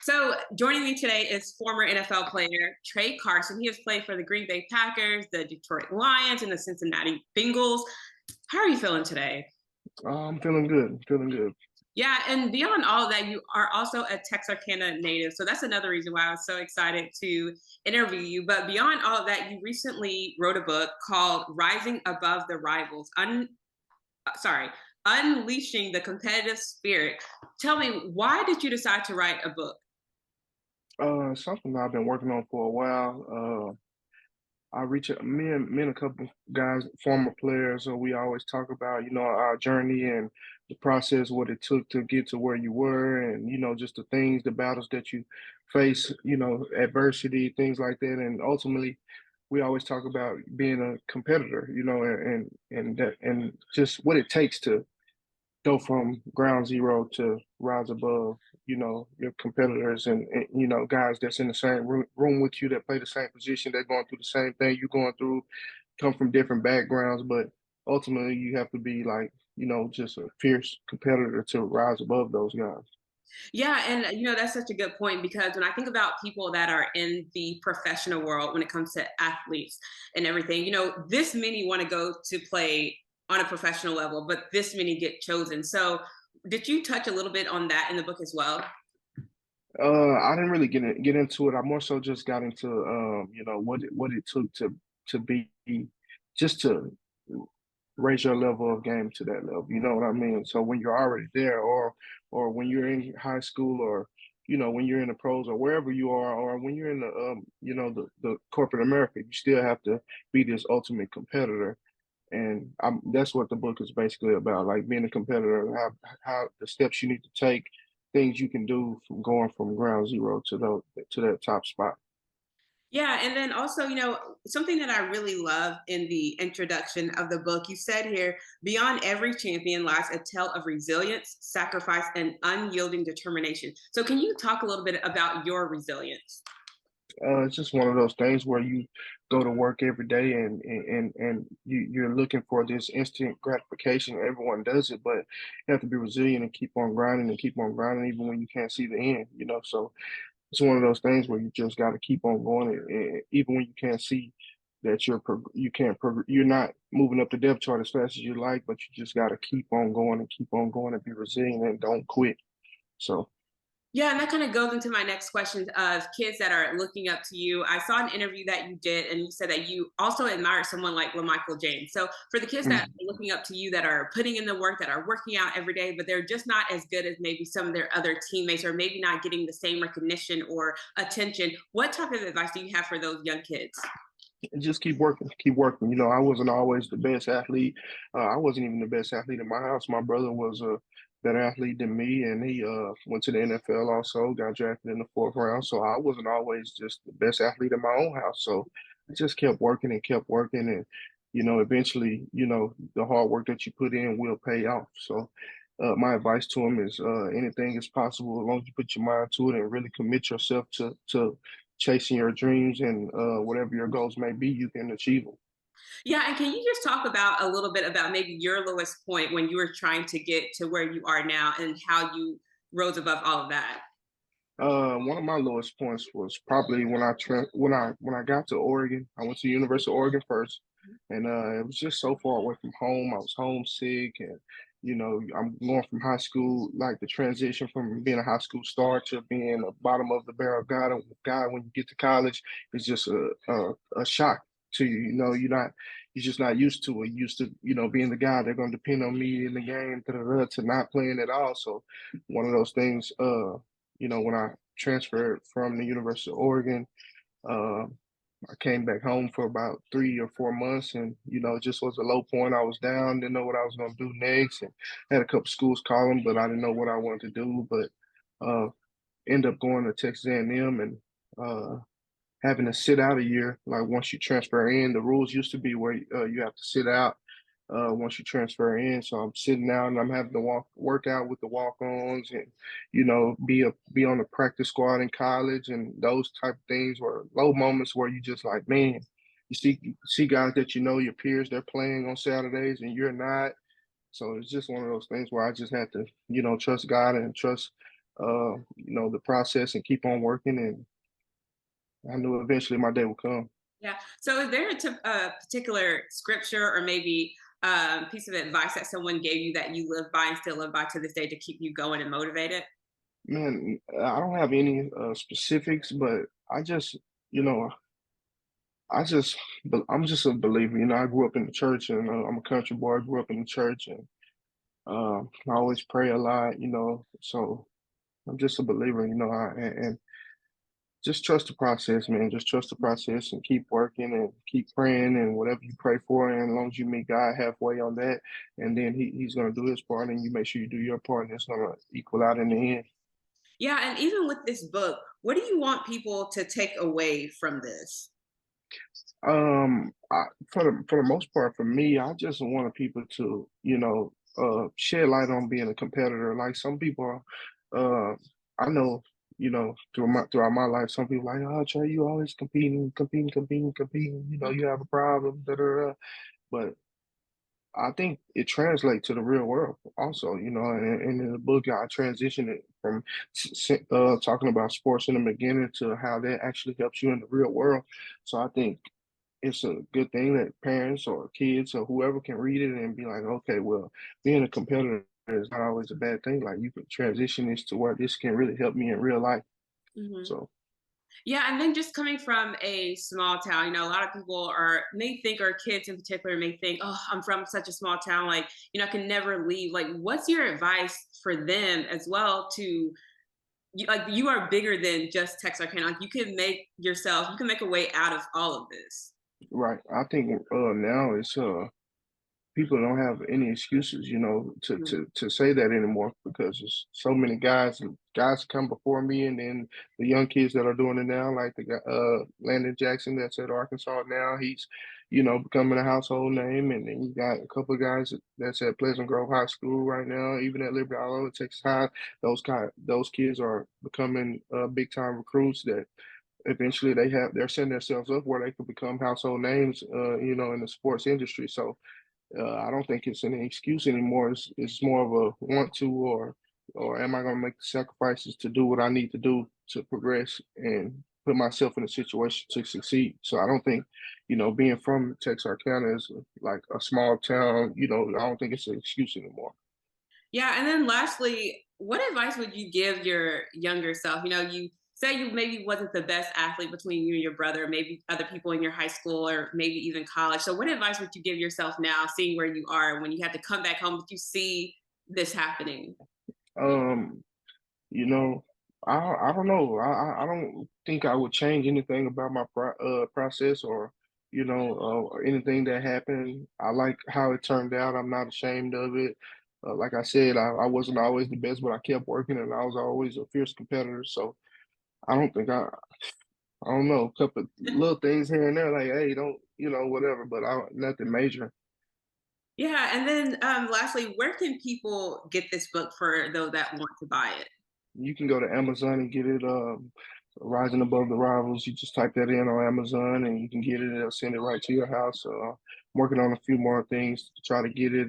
So joining me today is former NFL player Tra Carson. He has played for the Green Bay Packers, the Detroit Lions, and the Cincinnati Bengals. How are you feeling today? I'm feeling good. Feeling good. Yeah, and beyond all of that, you are also a Texarkana native. So that's another reason why I was so excited to interview you. But beyond all of that, you recently wrote a book called Rising Above the Rivals. Sorry, Unleashing the Competitive Spirit. Tell me, why did you decide to write a book? Something I've been working on for a while. I reach out, me and a couple guys, former players, so we always talk about, our journey and the process, what it took to get to where you were, and just the things, the battles that you face, adversity, things like that, and ultimately, we always talk about being a competitor, and just what it takes to go from ground zero to rise above, your competitors and guys that's in the same room with you that play the same position, they're going through the same thing you're going through, come from different backgrounds, but ultimately you have to be like, just a fierce competitor to rise above those guys. Yeah, and that's such a good point because when I think about people that are in the professional world when it comes to athletes and everything, this many want to go to play on a professional level, but this many get chosen. So, did you touch a little bit on that in the book as well? I didn't really get into it. I more so just got into what it took to be just to raise your level of game to that level. You know what I mean? So when you're already there, or when you're in high school, or when you're in the pros, or wherever you are, or when you're in the the corporate America, you still have to be this ultimate competitor. And that's what the book is basically about, like being a competitor, how the steps you need to take, things you can do from going from ground zero to that top spot. Yeah, and then also, something that I really love in the introduction of the book, you said here, beyond every champion lies a tale of resilience, sacrifice, and unyielding determination. So, can you talk a little bit about your resilience? It's just one of those things where you go to work every day and you're looking for this instant gratification. Everyone does it, but you have to be resilient and keep on grinding and keep on grinding even when you can't see the end. So it's one of those things where you just got to keep on going, and even when you can't see that you're not moving up the depth chart as fast as you like, but you just got to keep on going and be resilient and don't quit. So. Yeah, and that kind of goes into my next question of kids that are looking up to you. I saw an interview that you did, and you said that you also admired someone like LaMichael James. So, for the kids that are looking up to you, that are putting in the work, that are working out every day, but they're just not as good as maybe some of their other teammates, or maybe not getting the same recognition or attention, what type of advice do you have for those young kids? And just keep working, keep working. I wasn't always the best athlete. I wasn't even the best athlete in my house. My brother was a better athlete than me, and he went to the NFL also, got drafted in the fourth round. So I wasn't always just the best athlete in my own house. So I just kept working and kept working. And, eventually, the hard work that you put in will pay off. So my advice to him is anything is possible as long as you put your mind to it and really commit yourself to chasing your dreams, and whatever your goals may be, you can achieve them. Yeah, and can you just talk about a little bit about maybe your lowest point when you were trying to get to where you are now and how you rose above all of that? One of my lowest points was probably when I got to Oregon. I went to the University of Oregon first, and it was just so far away from home. I was homesick, and I'm going from high school, like the transition from being a high school star to being a bottom of the barrel guy when you get to college is just a shock to you. You're just not used to it. You used to being the guy they're going to depend on me in the game to not playing at all. So one of those things. When I transferred from the University of Oregon, uh, I came back home for about 3 or 4 months, and it just was a low point. I was down, didn't know what I was going to do next, and had a couple schools calling, but I didn't know what I wanted to do. But uh, end up going to Texas A&M and having to sit out a year. Like once you transfer in, the rules used to be where you have to sit out once you transfer in. So I'm sitting out and I'm having to work out with the walk-ons, and be on the practice squad in college, and those type of things were low moments where you just like, man, you see guys that your peers, they're playing on Saturdays and you're not. So it's just one of those things where I just had to trust God and trust the process and keep on working. And I knew eventually my day would come. Yeah. So, is there a particular scripture or maybe piece of advice that someone gave you that you live by and still live by to this day to keep you going and motivated? Man, I don't have any specifics, but I just, you know, I'm just a believer. I grew up in the church, and I'm a country boy. I grew up in the church, and I always pray a lot. So I'm just a believer. And just trust the process, man. Just trust the process and keep working and keep praying and whatever you pray for. And as long as you meet God halfway on that, and then he's gonna do his part, and you make sure you do your part, and it's gonna equal out in the end. Yeah. And even with this book, what do you want people to take away from this? For the most part, for me, I just wanted people to, shed light on being a competitor. Like some people, uh, I know, throughout my life, some people like, oh, Trey, you always competing, competing, competing, competing. You have a problem, da da da. But I think it translates to the real world also, and in the book, I transitioned it from talking about sports in the beginning to how that actually helps you in the real world. So I think it's a good thing that parents or kids or whoever can read it and be like, okay, well, being a competitor is not always a bad thing. Like you can transition this to where this can really help me in real life. Hmm. So Yeah, and then just coming from a small town, a lot of people are may think, or kids in particular may think, oh, I'm from such a small town, like, I can never leave. Like, what's your advice for them as well to like you are bigger than just Texarkana. Like you can make a way out of all of this. right, I think now it's people don't have any excuses, to Mhm. to say that anymore because there's so many guys come before me, and then the young kids that are doing it now, like the guy Landon Jackson that's at Arkansas now, he's becoming a household name, and then you got a couple of guys that's at Pleasant Grove High School right now, even at Liberty all over Texas High. Those kids are becoming big time recruits that eventually they're setting themselves up where they could become household names, in the sports industry. So I don't think it's an excuse anymore. It's more of a want to, or am I going to make the sacrifices to do what I need to do to progress and put myself in a situation to succeed. So I don't think, being from Texarkana is like a small town. I don't think it's an excuse anymore. Yeah, and then lastly, what advice would you give your younger self? You say you maybe wasn't the best athlete between you and your brother, maybe other people in your high school or maybe even college. So what advice would you give yourself now, seeing where you are when you had to come back home, but you see this happening? Um, You know, I don't know. I don't think I would change anything about my process or or anything that happened. I like how it turned out. I'm not ashamed of it. Like I said, I wasn't always the best, but I kept working, and I was always a fierce competitor. So I don't think I don't know, a couple little things here and there, like hey, don't whatever, but nothing major. Yeah, and then lastly, where can people get this book for those that want to buy it? You can go to Amazon and get it. Rising Above the Rivals. You just type that in on Amazon and you can get it. It'll send it right to your house. I'm working on a few more things to try to get it.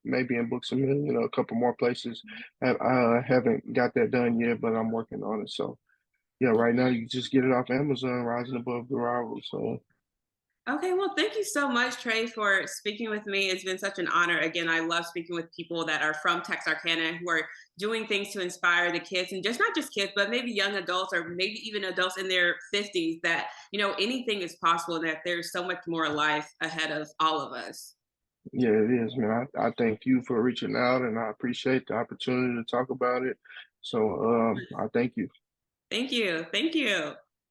Maybe in Books a Million, a couple more places. I haven't got that done yet, but I'm working on it. So yeah, right now you just get it off Amazon. Rising Above the Rivals. So Okay, well, thank you so much, Trey, for speaking with me. It's been such an honor. Again, I love speaking with people that are from Texarkana who are doing things to inspire the kids, and just not just kids, but maybe young adults or maybe even adults in their 50s that, anything is possible and that there's so much more life ahead of all of us. yeah, it is, man. I thank you for reaching out, and I appreciate the opportunity to talk about it. So I thank you. Thank you. Thank you.